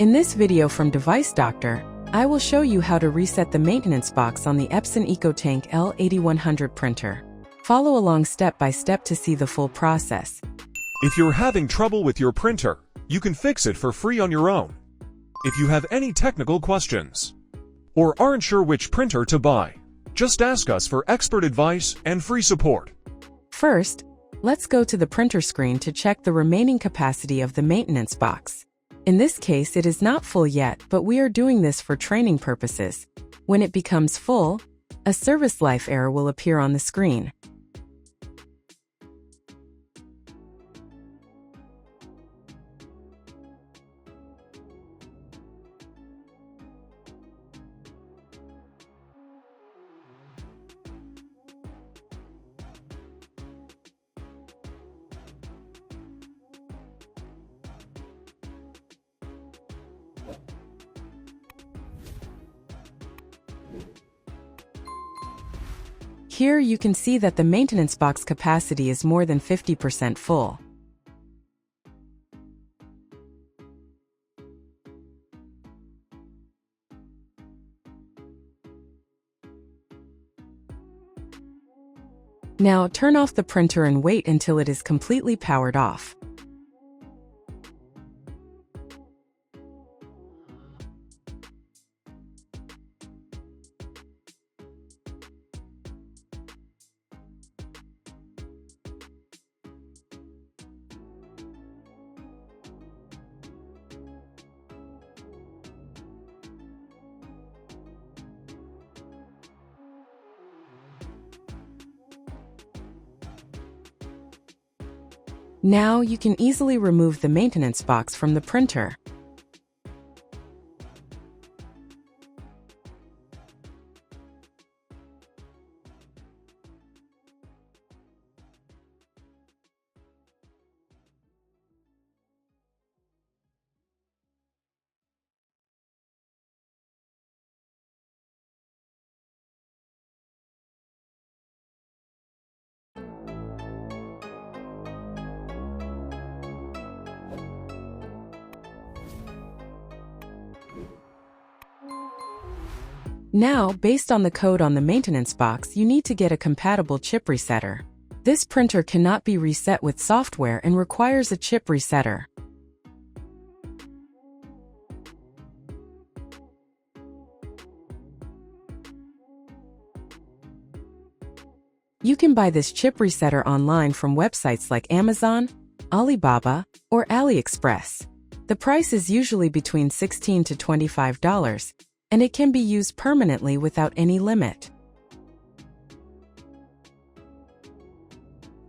In this video from Device Doctor, I will show you how to reset the maintenance box on the Epson EcoTank L8100 printer. Follow along step by step to see the full process. If you're having trouble with your printer, you can fix it for free on your own. If you have any technical questions or aren't sure which printer to buy, just ask us for expert advice and free support. First, let's go to the printer screen to check the remaining capacity of the maintenance box. In this case, it is not full yet, but we are doing this for training purposes. When it becomes full, a service life error will appear on the screen. Here you can see that the maintenance box capacity is more than 50% full. Now turn off the printer and wait until it is completely powered off. Now you can easily remove the maintenance box from the printer. Now, based on the code on the maintenance box, you need to get a compatible chip resetter. This printer cannot be reset with software and requires a chip resetter. You can buy this chip resetter online from websites like Amazon, Alibaba, or AliExpress. The price is usually between $16 to $25. And it can be used permanently without any limit.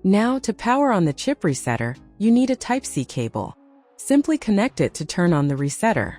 Now, to power on the chip resetter, you need a Type-C cable. Simply connect it to turn on the resetter.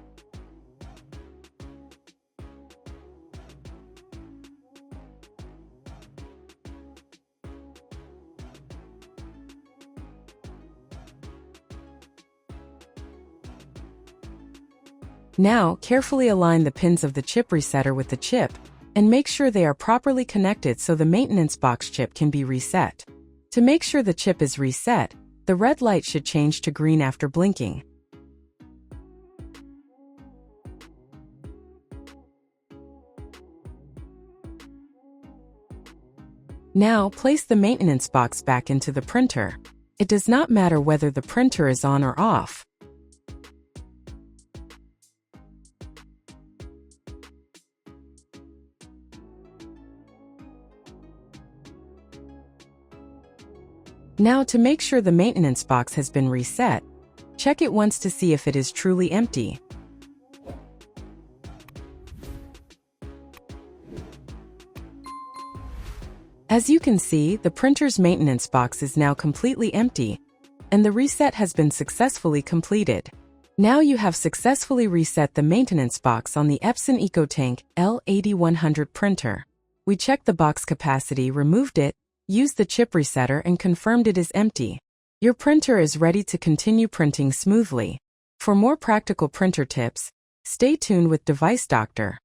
Now, carefully align the pins of the chip resetter with the chip, and make sure they are properly connected so the maintenance box chip can be reset. To make sure the chip is reset, the red light should change to green after blinking. Now, place the maintenance box back into the printer. It does not matter whether the printer is on or off. Now, to make sure the maintenance box has been reset, check it once to see if it is truly empty. As you can see, the printer's maintenance box is now completely empty, and the reset has been successfully completed. Now you have successfully reset the maintenance box on the Epson EcoTank L8100 printer. We checked the box capacity, removed it, used the chip resetter and confirmed it is empty. Your printer is ready to continue printing smoothly. For more practical printer tips, stay tuned with Device Doctor.